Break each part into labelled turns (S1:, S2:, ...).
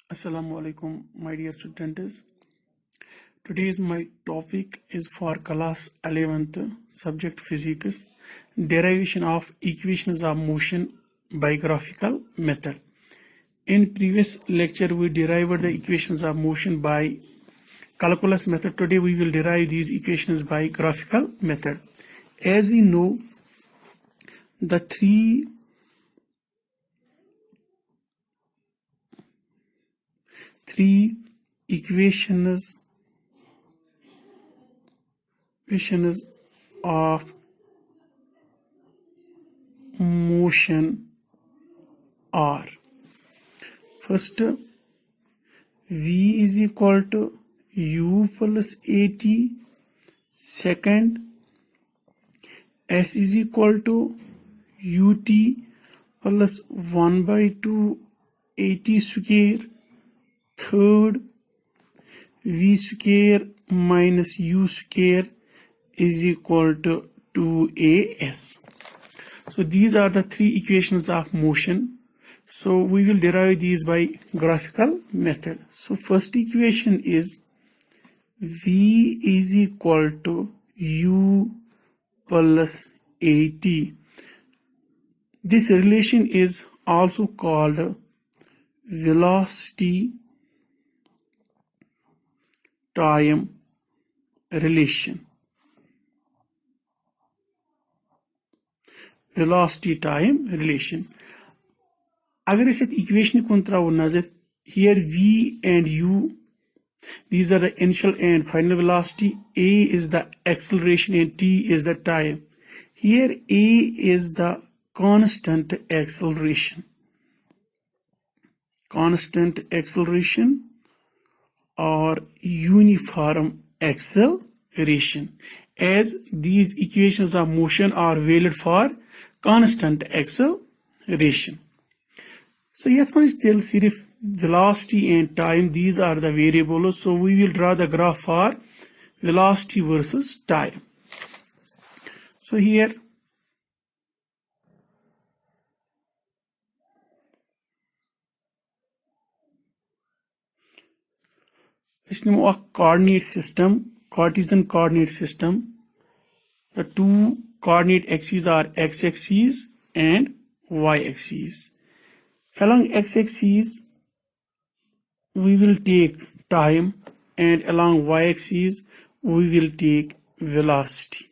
S1: Assalamu alaikum, my dear students. Today's my topic is for class 11th, subject physics, derivation of equations of motion by graphical method. In previous lecture, we derived the equations of motion by calculus method. Today, we will derive these equations by graphical method. As we know, the three equations of motion are: first, V is equal to U plus AT. Second, S is equal to UT plus 1 by 2 AT square. Third, V square minus U square is equal to 2AS. So these are the three equations of motion. So we will derive these by graphical method. So first equation is V is equal to U plus AT. This relation is also called velocity time relation. Velocity time relation. अगर इस equation को त्रावो नजर, here V and U, these are the initial and final velocity. A is the acceleration and T is the time. Here A is the constant acceleration or uniform acceleration, as these equations of motion are valid for constant acceleration. So yath manj tel sirf velocity and time, these are the variables. So we will draw the graph for velocity versus time. So here let's know a coordinate system, Cartesian coordinate system. The two coordinate axes are x-axis and y-axis. Along x-axis, we will take time, and along y-axis, we will take velocity.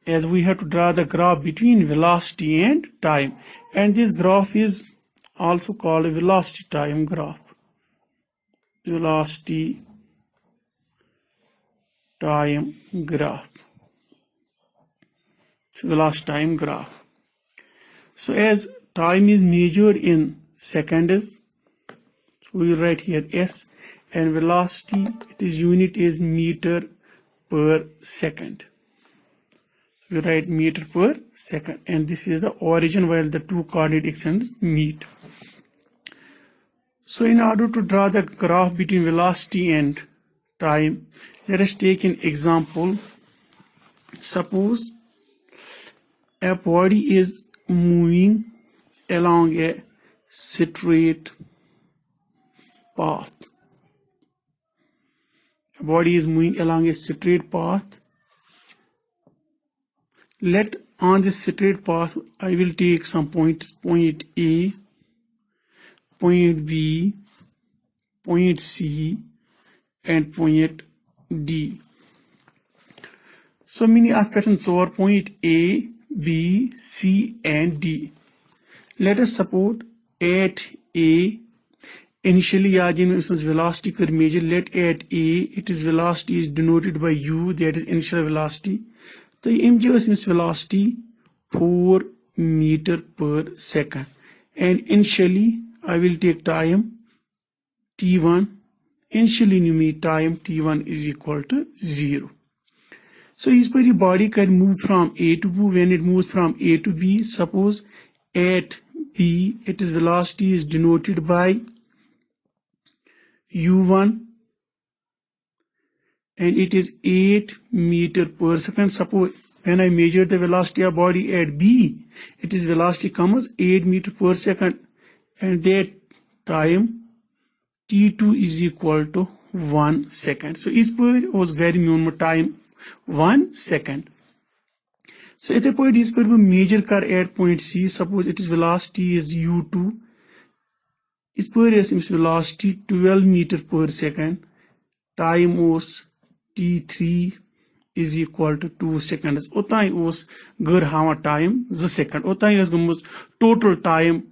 S1: As we have to draw the graph between velocity and time, and this graph is also called a velocity time graph. Velocity time graph. Velocity time graph. So as time is measured in seconds, so we will write here S, and velocity, its unit is meter per second. We write meter per second, and this is the origin where the two coordinate axes meet. So in order to draw the graph between velocity and time, let us take an example. Suppose a body is moving along a straight path. A body is moving along a straight path. Let on this straight path, I will take some points: point A, point B, point C, and point D. So many aspects over point A, B, C, and D. Let us suppose at A, initially velocity could measure. Let at A, its velocity is denoted by U, that is initial velocity. The images velocity 4 meter per second, and initially I will take time T1. Initially numeric time T1 is equal to 0. So इस पर body can move from A to B. When it moves from A to B, suppose at B, its velocity is denoted by U1, and it is 8 meter per second. Suppose when I measure the velocity of body at B, its velocity comes 8 meter per second, and that time t2 is equal to 1 second. So is per was very minimum time 1 second. So at a point is per major car at point C, suppose it is velocity is u2, is per is velocity 12 meter per second, time was t3 is equal to 2 seconds. Otai was gar hawa time 2 second. Otai is the total time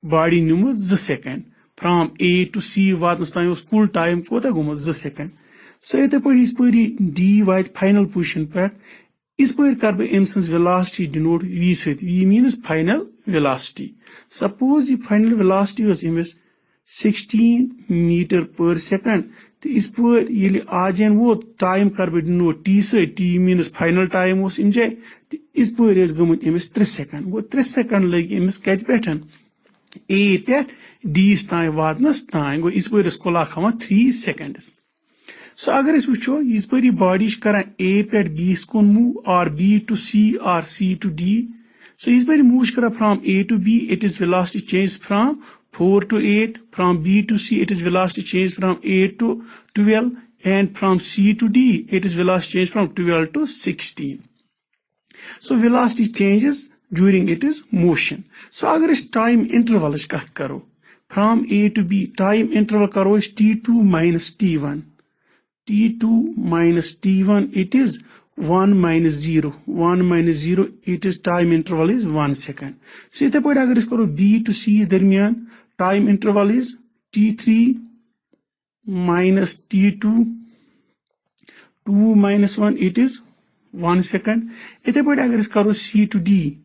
S1: body number 2 second. From A to C was time was full time kota gumas 2 second. So at the point is per D was final position per is per karbe emson's velocity denote V with V means final velocity. Suppose the final velocity was 16 meter per second. तो इस पर ये आजन वो time कर no T से T मीनस final time उस इंजे तो इस पर इस गमुत इमिस 3 सेकंड वो 3 सेकंड लगी इमिस कत पेठन ए पे डी ताई वातनस ताई गो इस पर इसको लाखवा 3 सेकंड्स. सो अगर इस वुचो इस पर बॉडी करा ए पे बी कोन मूव और बी टू सी और सी टू डी. सो इस पर मूव करा from A to B it is velocity change from 4 to 8, from B to C it is velocity change from 8 to 12, and from C to D it is velocity change from 12 to 16. So velocity changes during it is motion. So agar is time interval is kat karo, from A to B time interval karo is t2 minus t1. t2 minus t1 it is 1 minus 0. 1 minus 0 it is time interval is 1 second. So ite point agar is karo B to C darmiyan time interval is t3 minus t2, 2 minus 1 it is 1 second. Ite point agar is karo C to D,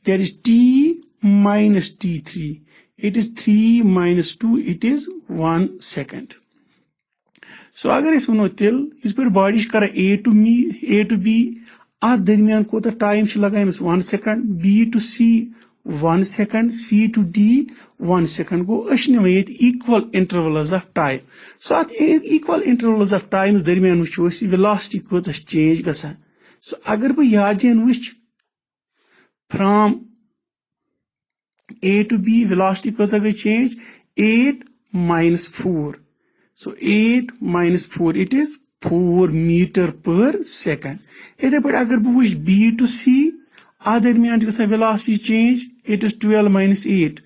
S1: there is t minus t3, it is 3 minus 2 it is 1 second. So agar is uno tel is per body kara A to B at darmiyan kota time sh laga 1 second, B to C 1 second, C to D 1 second. Go ashnimayet equal intervals of time. So at equal intervals of times darmiyan wucho velocity kota change gasa. So agar bu yajen which from A to B velocity kota will change 8 minus 4. So 8 minus 4 it is 4 meter per second. Either but agar bu wish B to C other mean velocity change it is 12 minus 8.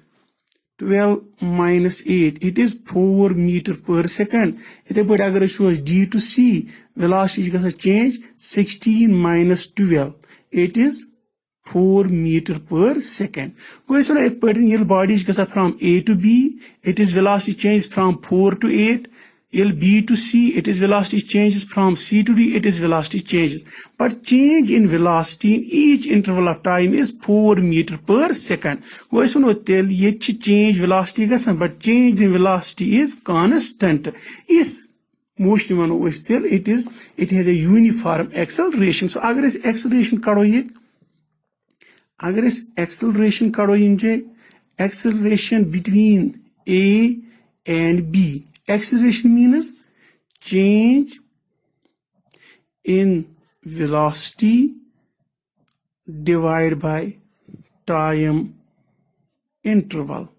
S1: 12 minus 8 it is 4 meter per second. Either but agar shows D to C velocity change 16 minus 12 it is 4 meter per second. Question if putting body is from A to B it is velocity change from 4 to 8. B to C it is velocity changes, from C to D it is velocity changes, but change in velocity in each interval of time is 4 meter per second. Question will tell yet change velocity but change in velocity is constant. Is most one was tell it has a uniform acceleration. So agar is acceleration karo yet agar is acceleration karo inje acceleration between A and B. Acceleration means change in velocity divided by time interval.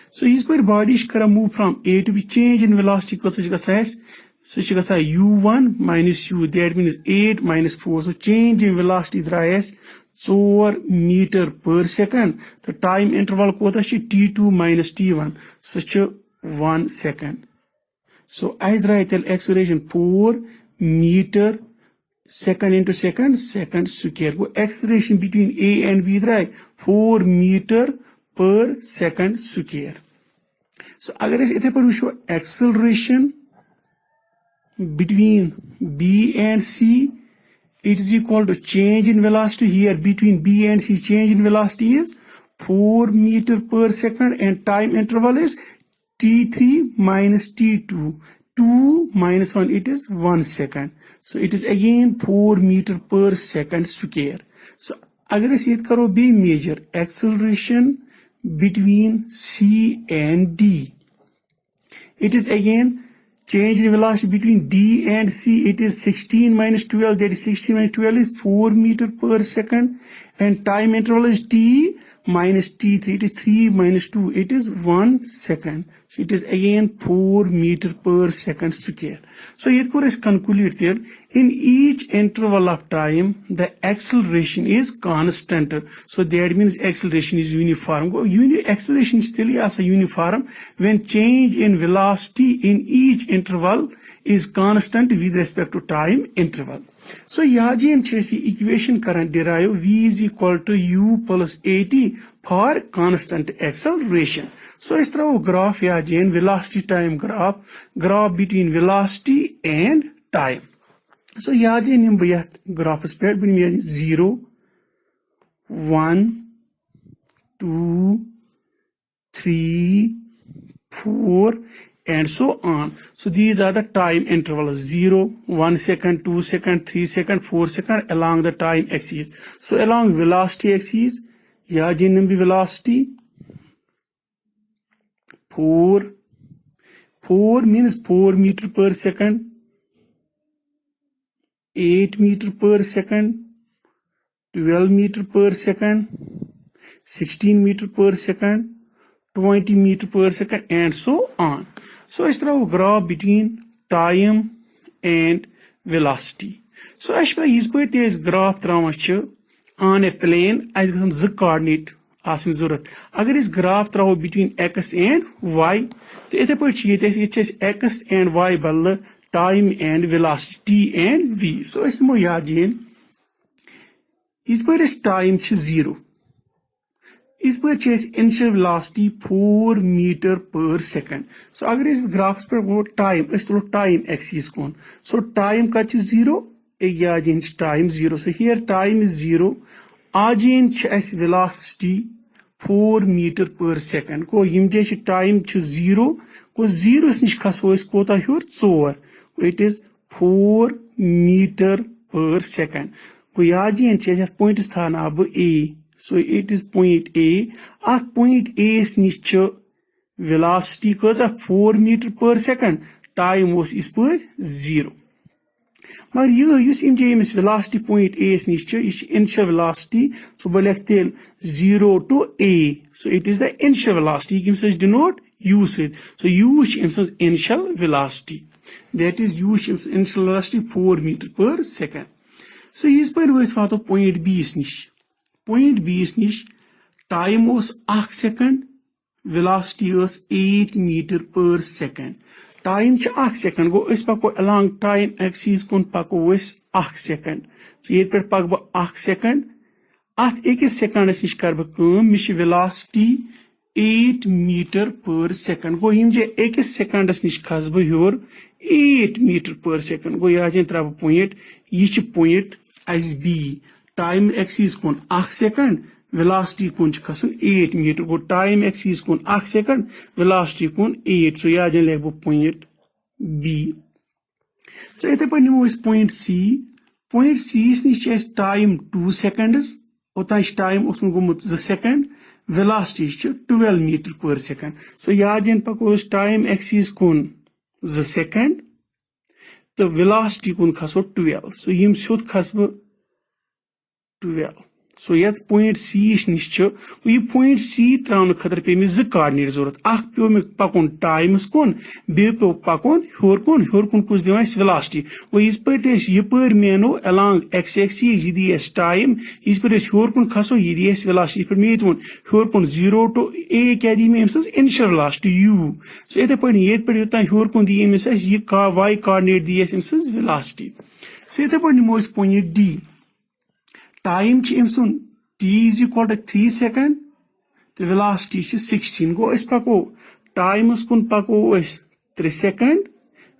S1: So is per body kara move from A to B, change in velocity ko such size u1 minus u, that means 8 minus 4. So change in velocity is 4 meter per second. The time interval ko t2 minus t1 such a 1 second. So as write acceleration 4 meter second into second square. Go acceleration between A and B 4 meter per second square. So agar is ite par show acceleration between B and C it is equal to change in velocity. Here between B and C change in velocity is 4 meter per second and time interval is t3 minus t2. 2 minus 1 it is 1 second. So it is again 4 meter per second square. So agar is it karo be measure acceleration between C and D. It is again change in velocity between D and C. It is 16 minus 12. That is 16 minus 12 is 4 meter per second and time interval is t minus t3, it is 3 minus 2, it is 1 second. So it is again 4 meter per second square. So yet is conclude there, in each interval of time, the acceleration is constant. So that means acceleration is uniform. Acceleration is still as a uniform when change in velocity in each interval is constant with respect to time interval. So yajen equation current derive v is equal to u plus at for constant acceleration. So is graph yajen velocity time graph between velocity and time. So yajen graph spread between 0, 1, 2, 3, 4 and so on. So these are the time intervals 0, 1 second, 2 second, 3 second, 4 second along the time axis. So along velocity axis, yajen velocity 4 means 4 meter per second, 8 meter per second, 12 meter per second, 16 meter per second, 20 meter per second and so on. So is the graph between time and velocity. So actually this graph on a plane as the coordinate asin zurat. Agar is graph between x and y, it is x and y ball time and velocity t and v. So is mo yajen is time 0. Is initial velocity 4 meter per second. So agar is graphs per time is time axis kon. So time ka 0, time 0. So here time is 0. Ajin velocity 4 meter per second. Ko yimde time 0. Ko 0 is nish khaso is kota here 4. It is 4 meter per second. Ko yajin point is thana ab A. So it is point A. At point A is niche velocity because of 4 meter per second. Time was is per 0. But you see velocity point A is niche initial velocity. So by 0 to A. So it is the initial velocity. You can denote use it. So use initial velocity. That is use initial velocity 4 meter per second. So is per point B is niche. Point B is niche, time was 1 second, velocity was 8 meter per second. Time is 1 second, go is pako along time axis kon pako is 1 second. So yet per pako 1 second, at 1 second is niche karba mish velocity 8 meter per second. Go himje 1 second is niche khasba here 8 meter per second. Go yajen traba point, each point as B. Time axis kon 1 second, velocity kon 8 meter. Go time axis kon 1 second, velocity kon 8. So yajen legbo point B. So ete par nimo is point C. Point C is niche time 2 seconds. Ota is time usme gomut 2 second. Velocity is 12 meter per second. So yajen pako is time axis kon 2 second. The velocity kon khaso 12. So yim shod khasbo 12. So yet point C is niche. We point C traun khatar pe me z coordinate zorat. Pyo me pakon times kon, be pyo pakon hor kon kus device velocity. We is per tes ye per meno along x axis is time, is per tes hor kon khaso is velocity per me ton hor kon 0 to A kadi me initial velocity u. So yet point yet per yuta hor kon di me ye ka y coordinate di velocity. So yet point mo is point D. Time t is equal to 3 seconds. The velocity is 16. Go is pako. Time is kun pako is 3 seconds.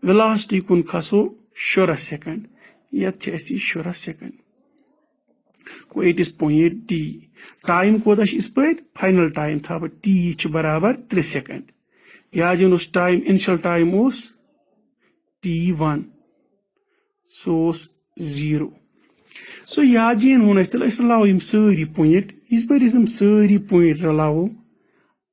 S1: Velocity kun khaso shora second. Yet chesi shora second. Go it is point D. Time ko dash is point final time tha but T is barabar 3 seconds. Yajun us time initial time was T1. So 0. So yajen honestly is allow him suri point. Is by him suri point allow.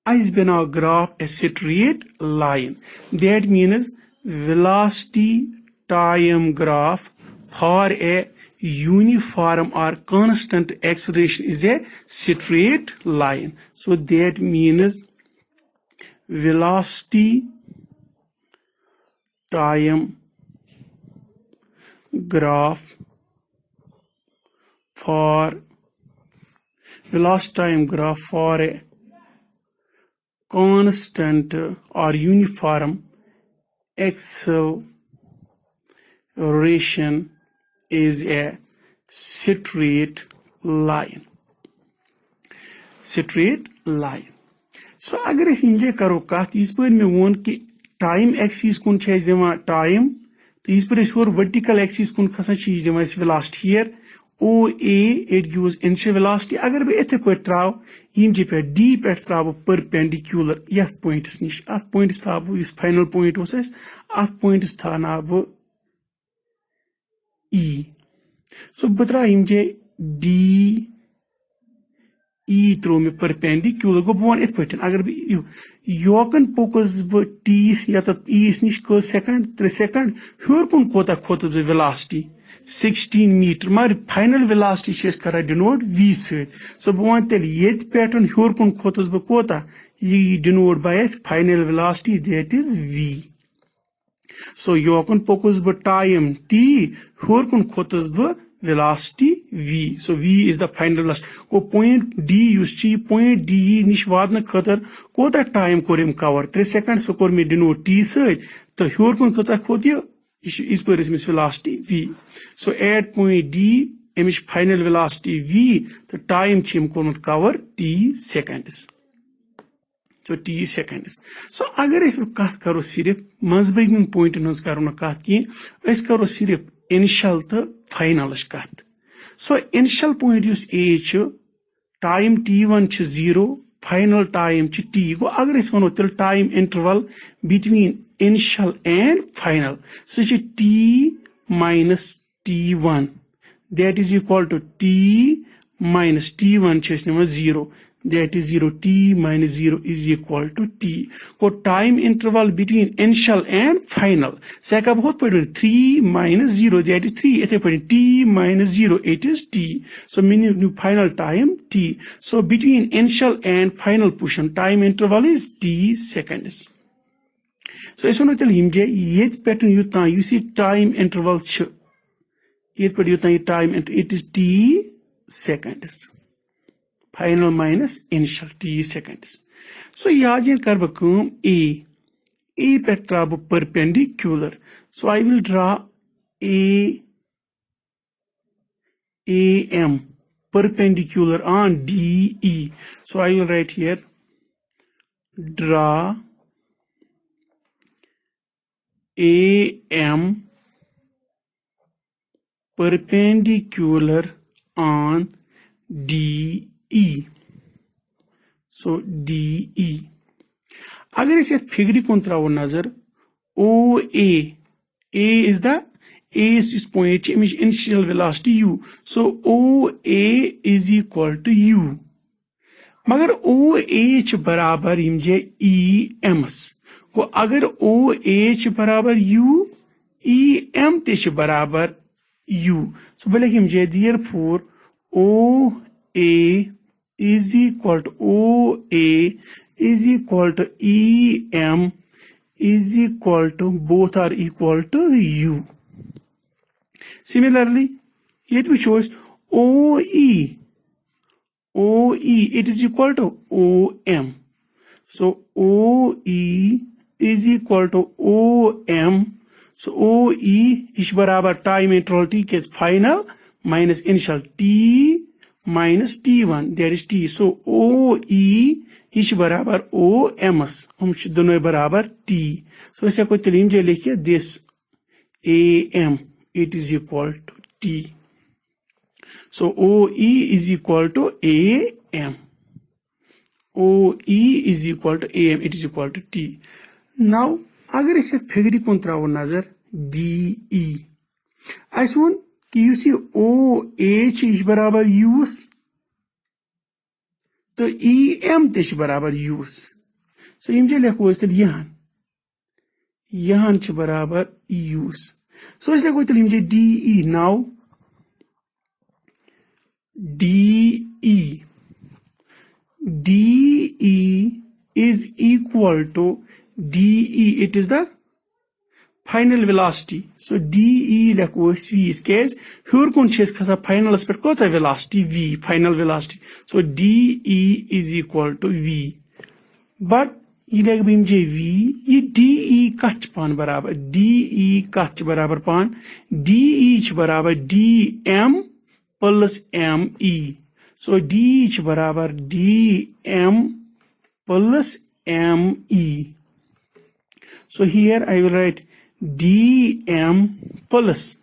S1: As been our graph a straight line. That means velocity time graph for a uniform or constant acceleration is a straight line. So that means velocity time graph for a constant or uniform acceleration is a straight line. So अगर इस इंजे करो कत इस पर में वोन कि time axis कुन छे दिवान टाइम तो इस पर और वर्टिकल एक्सिस कुन खसन चीज दिवान velocity here OA it gives initial velocity अगर बे इथे पे त्राव यम जे पे D पे त्राव परपेंडिकुलर यथ पॉइंट्स निश अथ पॉइंट्स थाव इस फाइनल पॉइंट होस अथ पॉइंट्स थाना ब E सो बत्रा यम जे D E थ्रो में परपेंडिकुलर गो बोन इत पे अगर बे योकन पोकस ब T या त E निश को सेकंड 3 सेकंड हर कुन कोता खोत वेलोसिटी 16 मीटर मगर फाइनल वेलोसिटी छे करा डिनोट V से सो बोन तेल येत पैटर्न हर कुन खोतस ब कोता ये denote bye final velocity that is V so योकन focus ब टाइम T हर कुन खोतस ब velocity V so V is the final velocity को point D यूस ची point D निश वादन खतर कोता time corymb cover 3 second so core में डिनोट T से तो हर कुन कोता खोतियो इस पर इसमें velocity V so at point D Amish final velocity V तो टाइम छिम कोन cover T seconds so T seconds so अगर इस कथ करो सिर्फ मजबून पॉइंट नस करो न कथ की इस करो सिर्फ इनिशियल तो फाइनल कथ so initial point use A च टाइम T1 च 0 फाइनल टाइम च T गो अगर इस वनो तिल time interval between initial and final सो च T minus T1 that is equal to T minus T1 च 0 that is 0 T minus 0 is equal to T को time interval between initial and final सेका बहुत पड़े 3 minus 0 that is 3 इथे पड़े T minus 0 it is T so meaning final time T so between initial and final portion time interval is T seconds so इस वनो तेल हिमजे ये pattern युता you see time interval च ये पड़े युता ये time it is T seconds final minus initial T seconds so यहाँ जेन कर बकूम A पे ट्राब perpendicular so I will draw AM perpendicular on DE so I will write here draw AM perpendicular on DE so DE अगर इसे फिगरी कौन त्राव नजर OA A is this point initial velocity U so OA is equal to U मगर OA च बराबर image EMs को अगर OA च बराबर U EM ते च बराबर U so बोले image therefore OA is equal to OA is equal to EM is equal to both are equal to U. Similarly, yet we chose OE it is equal to OM. So OE is equal to OM. So OE is barabar time interval T के final minus initial T minus T1 that is T so OE is बराबर OMs हम दोनों बराबर T so इसे कोई तलीम जे लिखिए this AM it is equal to T so OE is equal to AM OE is equal to AM it is equal to T now अगर इसे फिगरी कौन त्राव नजर DE ऐसे वन कि you see OH is बराबर यूस तो EM तिश बराबर use सो image लिखो इस यहाँ च बराबर यूस सो इसलिए कोई तलीम जे DE now DE. DE is equal to DE. It is the final velocity. So DE lekos V is case hur kun chhes khasa final per kota velocity V, final velocity. So DE is equal to V. But ये leg bim J V, ये DE kach pan barabar, DE kach barabar pan, DE ch barabar DM plus ME. So DE ch barabar DM plus ME. So here I will write DM plus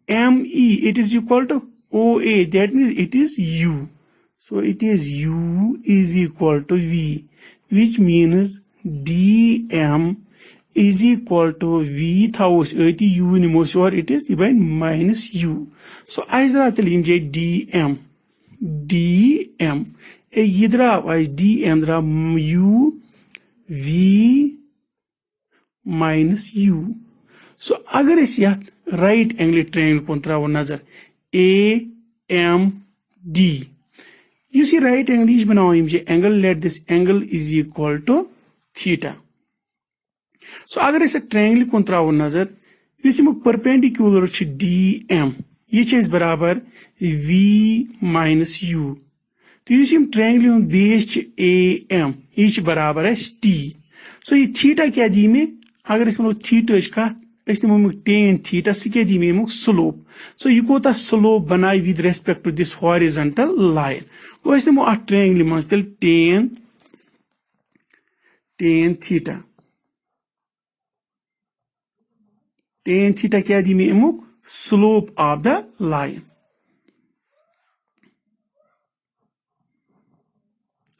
S1: ME. It is equal to OA. That means it is U. So it is U is equal to V, which means DM is equal to V thaus. It is U nimosor. It is even minus U. So I will tell him DM. DM. A yidra was DM dra U V minus U. So agar is yat right angle triangle kontra wo nazar AMD. You see right angle is banao angle, let this angle is equal to theta. So agar is a triangle kontra wo nazar, you see perpendicular to DM. Each is barabar V minus U. तो you see triangle base AM, each barabar is T. So ये theta क्या दी में अगर इसमें theta इसका इसमें tan theta सिके दी में slope. So you got a slope बनाई with respect to this horizontal line. वो इसमें a triangle में still tan theta. Tan theta क्या दी में slope of the line.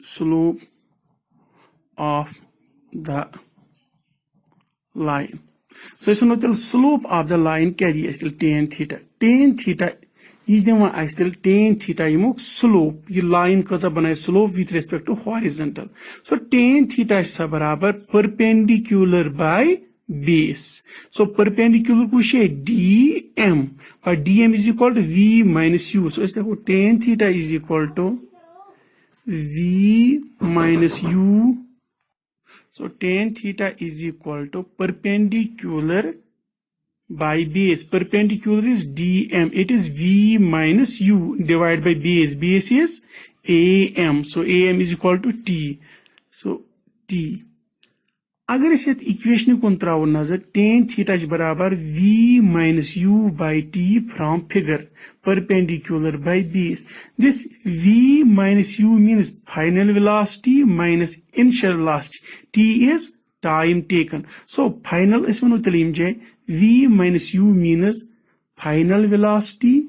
S1: Slope of the line. So it's not the slope of the line carry still tan theta. Tan theta is the one I still tan theta slope. You line cause a slope with respect to horizontal. So tan theta is barabar perpendicular by base. So perpendicular kush DM. But DM is equal to V minus U. So it's like tan theta is equal to V minus U. So tan theta is equal to perpendicular by base. Perpendicular is DM. It is V minus U divided by base. Base is AM. So AM is equal to T. So T. अगर इस equation को त्राव नजर tan theta बराबर V minus U by T from figure perpendicular by base. This V minus U means final velocity minus initial velocity. T is time taken. So final इसमें तलीम जाए V minus U means final velocity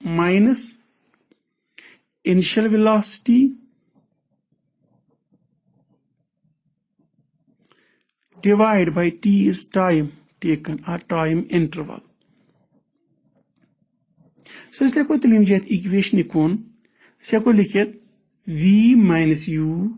S1: minus initial velocity divided by T is time taken or time interval. So इस देखो तलीम जात equation कौन से को लिखित V minus U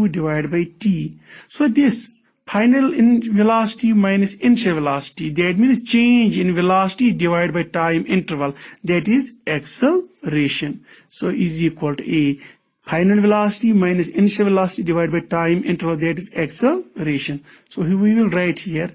S1: divided by T. So this final in velocity minus initial velocity, that means change in velocity divided by time interval, that is acceleration. So is equal to A. Final velocity minus initial velocity divided by time interval, that is acceleration. So we will write here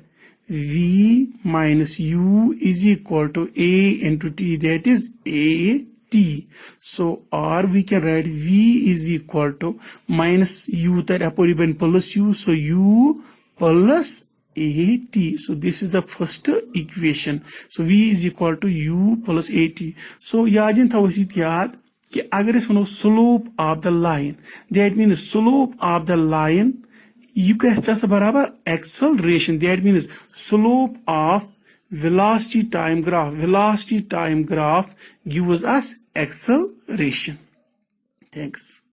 S1: V minus U is equal to A into T, that is AT. So or we can write V is equal to minus U that upon plus U, so U plus AT. So this is the first equation. So V is equal to U plus AT. So yajin thawasit yaad कि अगर इस slope of the line, that means slope of the line you can just barabar acceleration, that means slope of velocity time graph gives us acceleration. Thanks.